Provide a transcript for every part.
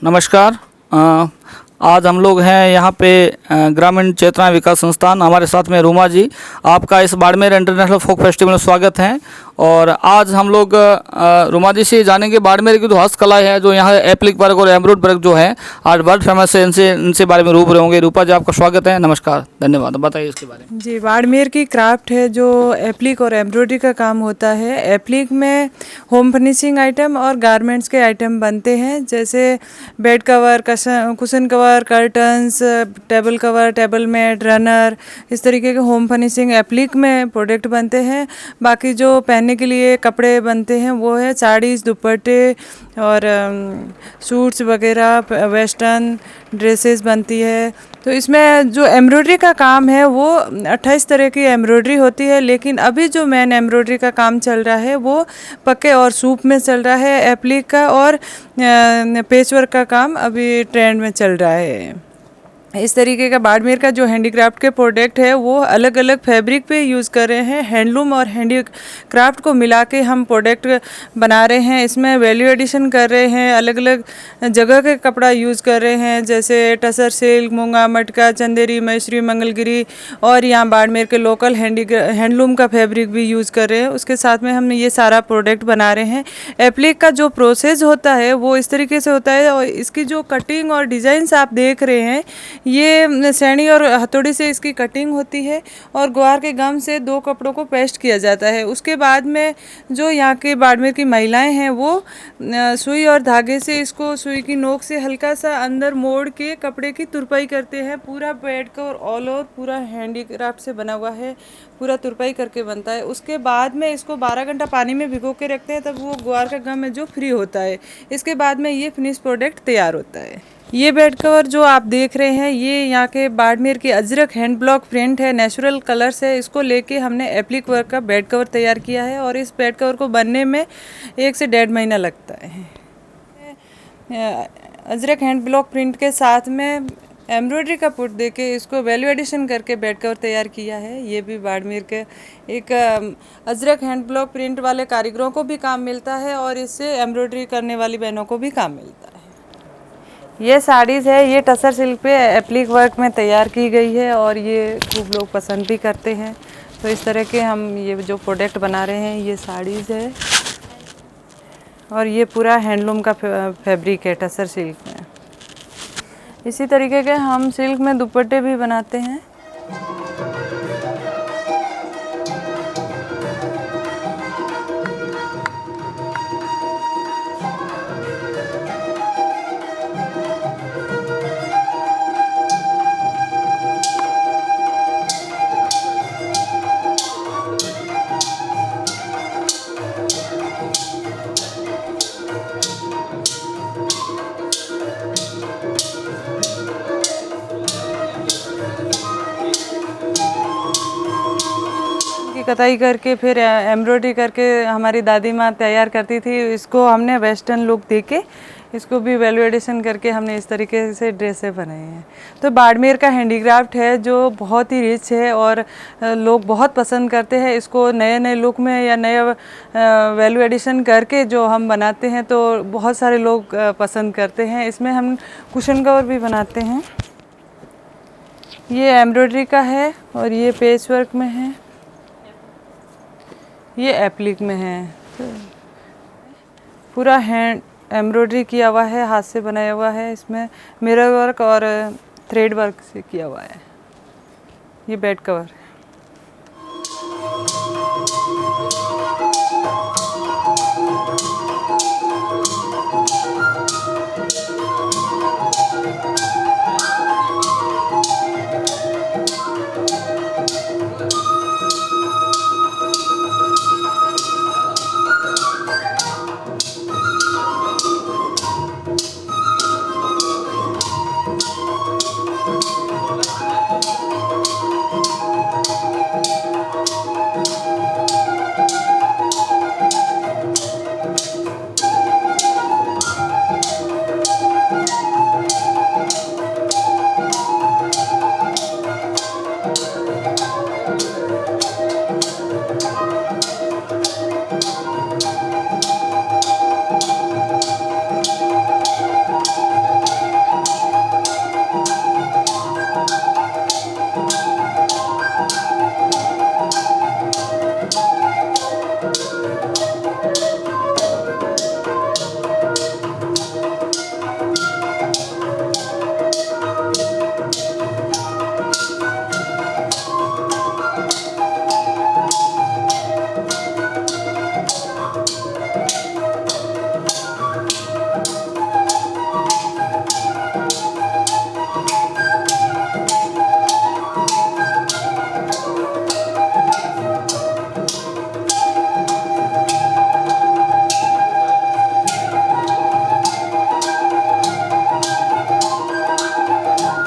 नमस्कार। आज हम लोग हैं यहाँ पे ग्रामीण चेतना विकास संस्थान। हमारे साथ में रूमा जी। आपका इस बाड़मेर इंटरनेशनल फोक फेस्टिवल में स्वागत है। और आज हम लोग रूमा जी से जानेंगे बाड़मेर की जो हस्तकला है, जो यहाँ एप्लिक वर्क और एम्ब्रॉयड वर्क जो है आज वर्ल्ड फेमस है, इनसे बारे में रूबरू होंगे। रूपा जी, आपका स्वागत है। नमस्कार, धन्यवाद। बताइए इसके बारे में। जी, बाड़मेर की क्राफ्ट है जो एप्लिक और एम्ब्रॉयडरी का काम होता है। एप्लिक में होम फर्निशिंग आइटम और गारमेंट्स के आइटम बनते हैं, जैसे bed cover, cushion cover, curtains, table cover, table mat, runner, इस तरीके के होम फर्निशिंग एप्लिक में प्रोडक्ट बनते हैं। बाकी जो पहनने के लिए कपड़े बनते हैं वो है साड़ीज़, दुपट्टे और सूट्स वगैरह, वेस्टर्न ड्रेसेस बनती है। तो इसमें जो एम्ब्रॉयडरी का काम है वो 28 तरह की एम्ब्रॉयडरी होती है, लेकिन अभी जो मेन एम्ब्रॉयडरी का काम चल रहा है वो पक्के और सूप में चल रहा है। एप्लिक का और पेचवर्क का काम अभी ट्रेंड में चल रहा है। इस तरीके का बाड़मेर का जो हैंडीक्राफ्ट के प्रोडक्ट है वो अलग अलग फैब्रिक पे यूज़ कर रहे हैं। हैंडलूम और हैंडीक्राफ्ट को मिला के हम प्रोडक्ट बना रहे हैं। इसमें वैल्यू एडिशन कर रहे हैं, अलग अलग जगह के कपड़ा यूज़ कर रहे हैं, जैसे टसर सिल्क, मूंगा, मटका, चंदेरी, महेश्वरी, मंगलगिरी, और यहाँ बाड़मेर के लोकल हैंडलूम का फैब्रिक भी यूज़ कर रहे हैं। उसके साथ में हम ये सारा प्रोडक्ट बना रहे हैं। एप्लिक का जो प्रोसेस होता है वो इस तरीके से होता है, और इसकी जो कटिंग और डिज़ाइंस आप देख रहे हैं, ये सैनी और हथौड़ी से इसकी कटिंग होती है और ग्वार के गम से दो कपड़ों को पेस्ट किया जाता है। उसके बाद में जो यहाँ के बाड़मेर की महिलाएं हैं वो सुई और धागे से इसको सुई की नोक से हल्का सा अंदर मोड़ के कपड़े की तुरपाई करते हैं। पूरा बेड का और ऑल ओवर पूरा हैंडीक्राफ्ट से बना हुआ है, पूरा तुरपाई करके बनता है। उसके बाद में इसको 12 घंटा पानी में भिगो के रखते हैं, तब वो ग्वार का गम है जो फ्री होता है। इसके बाद में ये फिनिश प्रोडक्ट तैयार होता है। ये बेड कवर जो आप देख रहे हैं ये यहाँ के बाड़मेर की अजरक हैंड ब्लॉक प्रिंट है, नेचुरल कलर्स है। इसको लेके हमने एप्लिक वर्क का बेड कवर तैयार किया है, और इस बेड कवर को बनने में 1 से 1.5 महीना लगता है। अजरक हैंड ब्लॉक प्रिंट के साथ में एम्ब्रॉयडरी का पुट देके इसको वैल्यू एडिशन करके बेड कवर तैयार किया है। ये भी बाड़मेर के एक अजरक हैंड ब्लॉक प्रिंट वाले कारीगरों को भी काम मिलता है, और इससे एम्ब्रॉयडरी करने वाली बहनों को भी काम मिलता है। ये साड़ीज़ है, ये टसर सिल्क पे एप्लिक वर्क में तैयार की गई है, और ये खूब लोग पसंद भी करते हैं। तो इस तरह के हम ये जो प्रोडक्ट बना रहे हैं, ये साड़ीज़ है, और ये पूरा हैंडलूम का फैब्रिक है टसर सिल्क में। इसी तरीके के हम सिल्क में दुपट्टे भी बनाते हैं। कताई करके फिर एम्ब्रॉयडरी करके हमारी दादी माँ तैयार करती थी। इसको हमने वेस्टर्न लुक देके इसको भी वैल्यू एडिशन करके हमने इस तरीके से ड्रेसें बनाई हैं। तो बाड़मेर का हैंडीक्राफ्ट है जो बहुत ही रिच है, और लोग बहुत पसंद करते हैं इसको। नए नए लुक में या नए वैल्यू एडिशन करके जो हम बनाते हैं तो बहुत सारे लोग पसंद करते हैं। इसमें हम कुशन कवर भी बनाते हैं। ये एम्ब्रॉयडरी का है, और ये पेच वर्क में है, ये एप्लिक में है। पूरा हैंड एम्ब्रॉयडरी किया हुआ है, हाथ से बनाया हुआ है। इसमें मिरर वर्क और थ्रेड वर्क से किया हुआ है। ये बेड कवर है।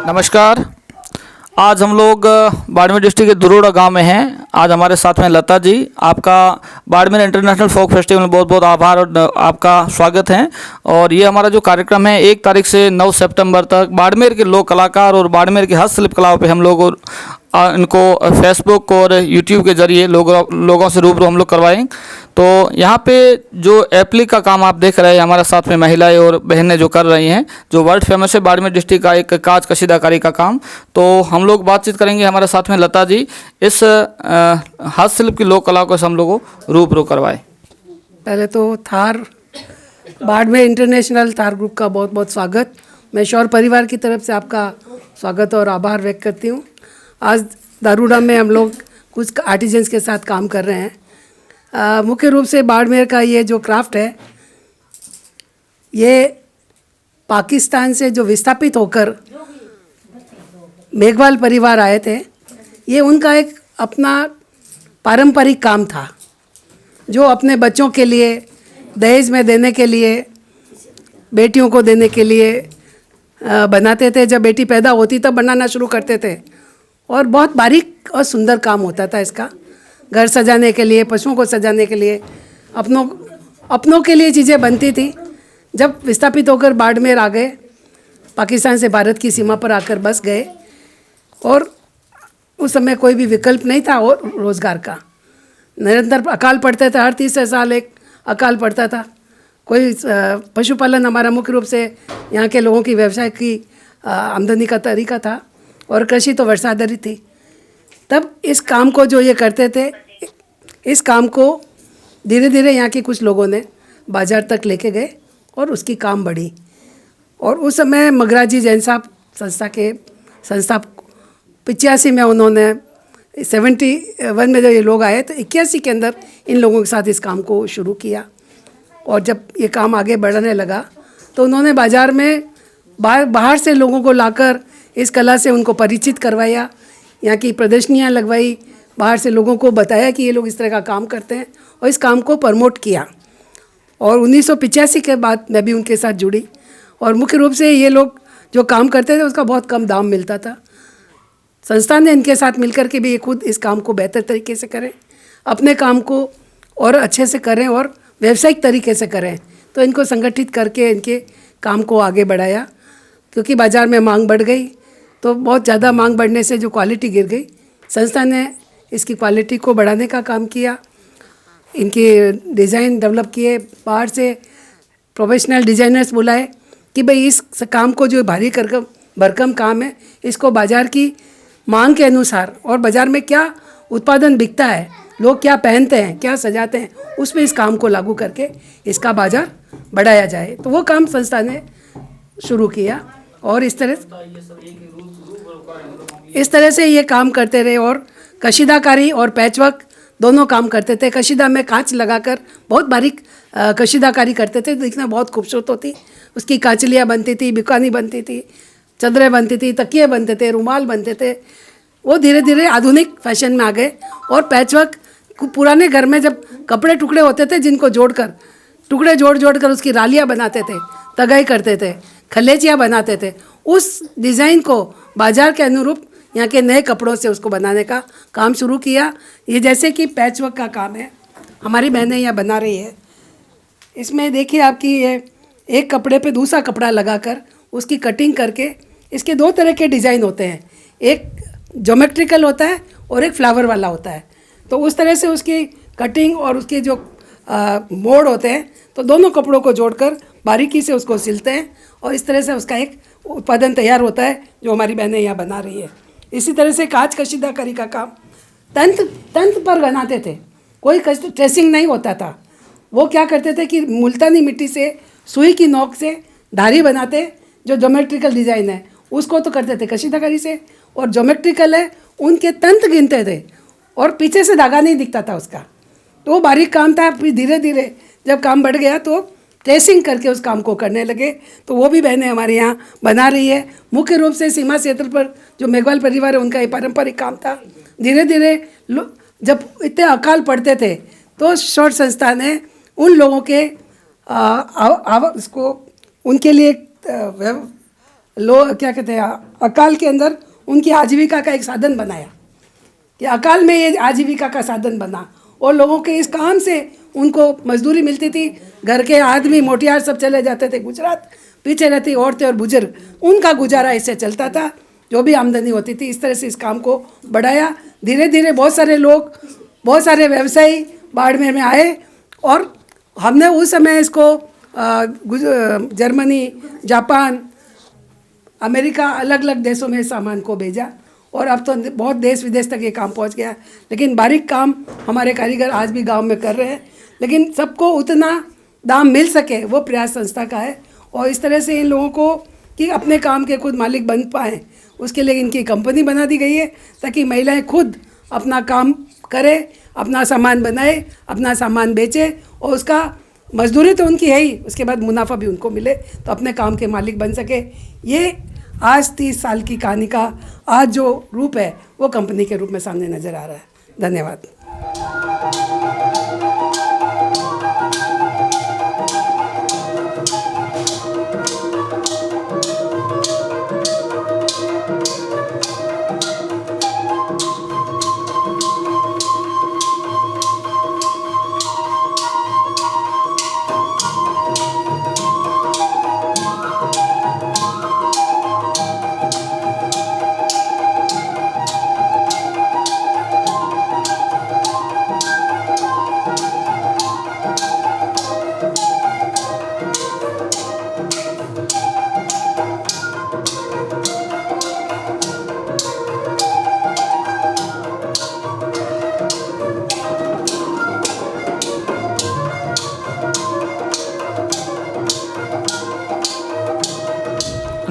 नमस्कार। आज हम लोग बाड़मेर डिस्ट्रिक्ट के दुरोड़ा गांव में हैं। आज हमारे साथ में लता जी। आपका बाड़मेर इंटरनेशनल फोक फेस्टिवल में बहुत बहुत आभार और आपका स्वागत है। और ये हमारा जो कार्यक्रम है 1 तारीख से 9 सितंबर तक बाड़मेर के लोक कलाकार और बाड़मेर की हस्तशिल्प कलाओं पे हम लोग इनको फेसबुक और यूट्यूब के जरिए लोगों से रूबरू हम लोग करवाएं। तो यहाँ पे जो एप्लिक का काम आप देख रहे हैं, हमारे साथ में महिलाएं और बहनें जो कर रही हैं, जो वर्ल्ड फेमस है बाड़मेर डिस्ट्रिक्ट का एक काज कशीदाकारी का काम। तो हम लोग बातचीत करेंगे। हमारे साथ में लता जी इस हस्तशिल्प की लोक कला को हम लोगों को रूबरू करवाए। पहले तो थार बाड़मेर इंटरनेशनल थार ग्रुप का बहुत बहुत स्वागत। मैं शौर परिवार की तरफ से आपका स्वागत और आभार व्यक्त करती हूँ। आज दारूड़ा में हम लोग कुछ आर्टिजन्स के साथ काम कर रहे हैं। मुख्य रूप से बाड़मेर का ये जो क्राफ्ट है, ये पाकिस्तान से जो विस्थापित होकर मेघवाल परिवार आए थे, ये उनका एक अपना पारंपरिक काम था जो अपने बच्चों के लिए दहेज में देने के लिए, बेटियों को देने के लिए बनाते थे। जब बेटी पैदा होती तब बनाना शुरू करते थे और बहुत बारीक और सुंदर काम होता था इसका। घर सजाने के लिए, पशुओं को सजाने के लिए, अपनों के लिए चीज़ें बनती थी। जब विस्थापित होकर बाड़मेर आ गए, पाकिस्तान से भारत की सीमा पर आकर बस गए और उस समय कोई भी विकल्प नहीं था और रोज़गार का। निरंतर अकाल पड़ते थे, हर 30 साल एक अकाल पड़ता था। कोई पशुपालन हमारा मुख्य रूप से यहाँ के लोगों की व्यवसाय की आमदनी का तरीका था और कृषि तो वर्षा आधारित थी। तब इस काम को जो ये करते थे, इस काम को धीरे धीरे यहाँ के कुछ लोगों ने बाज़ार तक लेके गए और उसकी काम बढ़ी। और उस समय मगराजी जैन साहब संस्था के संस्थापक 85 में उन्होंने 71 में जब ये लोग आए तो 81 के अंदर इन लोगों के साथ इस काम को शुरू किया। और जब ये काम आगे बढ़ने लगा तो उन्होंने बाज़ार में बाहर से लोगों को लाकर इस कला से उनको परिचित करवाया, यहाँ की प्रदर्शनियाँ लगवाई, बाहर से लोगों को बताया कि ये लोग इस तरह का काम करते हैं और इस काम को प्रमोट किया। और 1985 के बाद मैं भी उनके साथ जुड़ी और मुख्य रूप से ये लोग जो काम करते थे उसका बहुत कम दाम मिलता था। संस्था ने इनके साथ मिलकर के भी ये खुद इस काम को बेहतर तरीके से करें, अपने काम को और अच्छे से करें और व्यावसायिक तरीके से करें। तो इनको संगठित करके इनके काम को आगे बढ़ाया, क्योंकि बाज़ार में मांग बढ़ गई तो बहुत ज़्यादा मांग बढ़ने से जो क्वालिटी गिर गई, संस्था ने इसकी क्वालिटी को बढ़ाने का काम किया। इनके डिज़ाइन डेवलप किए, बाहर से प्रोफेशनल डिज़ाइनर्स बुलाए कि भाई इस काम को जो भारी भरकम काम है, इसको बाज़ार की मांग के अनुसार और बाज़ार में क्या उत्पादन बिकता है, लोग क्या पहनते हैं, क्या सजाते हैं, उसमें इस काम को लागू करके इसका बाज़ार बढ़ाया जाए। तो वो काम संस्था ने शुरू किया और इस तरह से ये काम करते रहे। और कशीदाकारी और पैचवर्क दोनों काम करते थे। कशीदा में कांच लगाकर बहुत बारीक कशीदाकारी करते थे, दिखना बहुत खूबसूरत होती। उसकी कांचलियाँ बनती थी, बिकानी बनती थी, चादरें बनती थी, तकिए बनते थे, रुमाल बनते थे। वो धीरे धीरे आधुनिक फैशन में आ गए। और पैचवर्क पुराने घर में जब कपड़े टुकड़े होते थे, जिनको टुकड़े जोड़ कर उसकी रालियाँ बनाते थे, तगाई करते थे, खलेचियाँ बनाते थे, उस डिज़ाइन को बाज़ार के अनुरूप यहाँ के नए कपड़ों से उसको बनाने का काम शुरू किया। ये जैसे कि पैचवर्क का काम है, हमारी बहनें यहाँ बना रही है। इसमें देखिए आपकी ये एक कपड़े पे दूसरा कपड़ा लगाकर उसकी कटिंग करके, इसके 2 तरह के डिज़ाइन होते हैं, एक ज्योमेट्रिकल होता है और एक फ्लावर वाला होता है। तो उस तरह से उसकी कटिंग और उसके जो मोड़ होते हैं, तो दोनों कपड़ों को जोड़कर बारीकी से उसको सिलते हैं और इस तरह से उसका एक उत्पादन तैयार होता है जो हमारी बहनें यहाँ बना रही है। इसी तरह से कांच कशीदाकारी का काम तंत पर बनाते थे, कोई ट्रेसिंग नहीं होता था। वो क्या करते थे कि मुल्तानी मिट्टी से सुई की नोक से धारी बनाते, जो ज्योमेट्रिकल डिज़ाइन है उसको तो करते थे कशीदाकारी से, और ज्योमेट्रिकल है उनके तंत गिनते थे और पीछे से धागा नहीं दिखता था उसका। तो वो बारीक काम था। फिर धीरे धीरे जब काम बढ़ गया तो ट्रेसिंग करके उस काम को करने लगे। तो वो भी बहनें हमारे यहाँ बना रही है। मुख्य रूप से सीमा क्षेत्र पर जो मेघवाल परिवार है उनका ये पारंपरिक काम था। धीरे धीरे जब इतने अकाल पड़ते थे तो शौर संस्था ने उन लोगों के इसको उनके लिए लोग क्या कहते हैं, अकाल के अंदर उनकी आजीविका का एक साधन बनाया, कि अकाल में ये आजीविका का साधन बना और लोगों के इस काम से उनको मजदूरी मिलती थी। घर के आदमी मोटियार सब चले जाते थे गुजरात, पीछे रहती औरतें और बुजुर्ग, उनका गुजारा इससे चलता था, जो भी आमदनी होती थी। इस तरह से इस काम को बढ़ाया। धीरे धीरे बहुत सारे लोग, बहुत सारे व्यवसायी बाड़मेर में आए और हमने उस समय इसको जर्मनी, जापान, अमेरिका, अलग अलग देशों में सामान को भेजा और अब तो बहुत देश विदेश तक ये काम पहुंच गया। लेकिन बारीक काम हमारे कारीगर आज भी गांव में कर रहे हैं, लेकिन सबको उतना दाम मिल सके वो प्रयास संस्था का है। और इस तरह से इन लोगों को कि अपने काम के खुद मालिक बन पाएँ, उसके लिए इनकी कंपनी बना दी गई है, ताकि महिलाएं खुद अपना काम करें, अपना सामान बनाए, अपना सामान बेचे और उसका मजदूरी तो उनकी है ही, उसके बाद मुनाफा भी उनको मिले, तो अपने काम के मालिक बन सके। ये आज 30 साल की कहानी का आज जो रूप है वो कंपनी के रूप में सामने नज़र आ रहा है। धन्यवाद।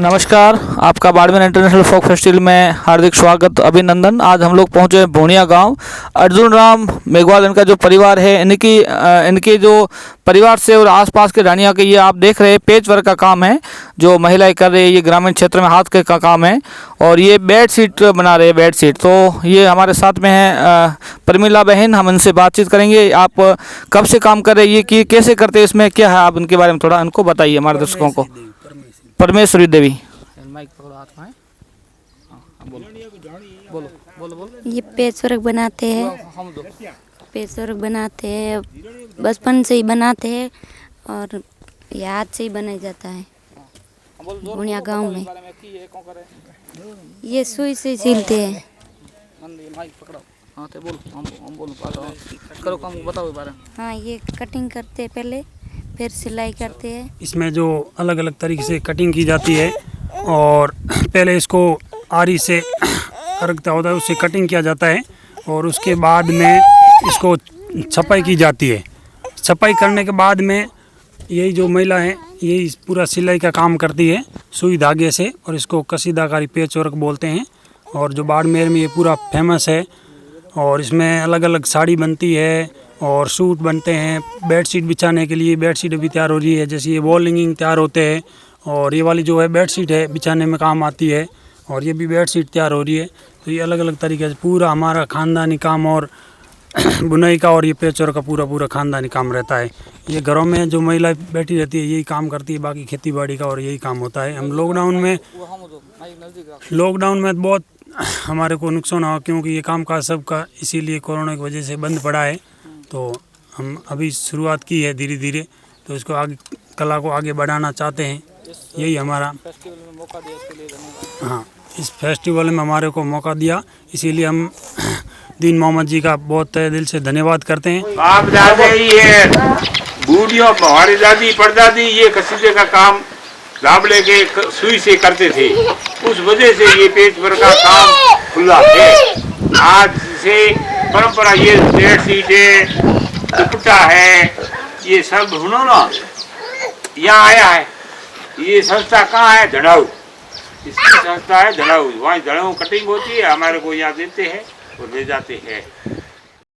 नमस्कार, आपका बाड़मेर इंटरनेशनल फोक फेस्टिवल में हार्दिक स्वागत, अभिनंदन। आज हम लोग पहुंचे हैं भोनिया गांव। अर्जुन राम मेघवाल इनका जो परिवार है, इनके जो परिवार से और आसपास के रानिया के, ये आप देख रहे हैं पेच वर्क का काम है जो महिलाएं कर रही है। ये ग्रामीण क्षेत्र में हाथ के का काम है और ये बेड शीट बना रहे हैं, बेड शीट। तो ये हमारे साथ में है प्रमिला बहन, हम इनसे बातचीत करेंगे। आप कब से काम कर रहे हैं, ये कि कैसे करते हैं, इसमें क्या है, आप इनके बारे में थोड़ा इनको बताइए हमारे दर्शकों को। परमेश्वरी देवी, माइक पकड़ो हाथ में। बोलो बोलो बोलो। ये पेचवर्क बनाते हैं, पेचवर्क बनाते हैं, बचपन से ही बनाते हैं और ये हाथ से ही बनाया जाता है भोनिया गांव में। ये सुई से सिलते हैं। हाँ, ये कटिंग करते हैं पहले, फिर सिलाई करते हैं। इसमें जो अलग अलग तरीके से कटिंग की जाती है और पहले इसको आरी से रखता होता है, उससे कटिंग किया जाता है और उसके बाद में इसको छपाई की जाती है। छपाई करने के बाद में यही जो महिला है यही पूरा सिलाई का काम करती है सुई धागे से, और इसको कसीदाकारी पेचवर्क बोलते हैं। और जो बाड़मेर में ये पूरा फेमस है और इसमें अलग अलग साड़ी बनती है और सूट बनते हैं। बेडशीट बिछाने के लिए बेडशीट भी तैयार हो रही है, जैसे ये वॉल हैंगिंग तैयार होते हैं और ये वाली जो है बेडशीट है बिछाने में काम आती है और ये भी बेडशीट तैयार हो रही है। तो ये अलग अलग तरीके से पूरा हमारा ख़ानदानी काम और बुनाई का और ये पेचवर्क का पूरा ख़ानदानी काम रहता है। ये घरों में जो महिला बैठी रहती है यही काम करती है, बाकी खेती बाड़ी का और यही काम होता है। हम लॉकडाउन में बहुत हमारे को नुकसान हुआ, क्योंकि ये काम काज सबका इसीलिए कोरोना की वजह से बंद पड़ा है। तो हम अभी शुरुआत की है धीरे धीरे, तो इसको आगे कला को आगे बढ़ाना चाहते हैं, यही हमारा। हाँ, इस फेस्टिवल में हमारे को मौका दिया, इसीलिए हम दीन मोहम्मद जी का बहुत तहे दिल से धन्यवाद करते हैं। बाप दादा ये बूढ़ियों हमारी दादी परदादी ये कसीदे का काम लाबड़े के सुई से करते थे, उस वजह से ये पेचवर्क का काम खुला है। आज से परंपरा ये बेडशीट है, दुपट्टा है, ये सब हुनर यहाँ आया है। ये संस्था कहाँ है? धड़ाऊ, इसकी संस्था है धड़ाऊ। वहाँ धड़ाऊ कटिंग होती है, हमारे को यहाँ देते हैं और ले जाते हैं।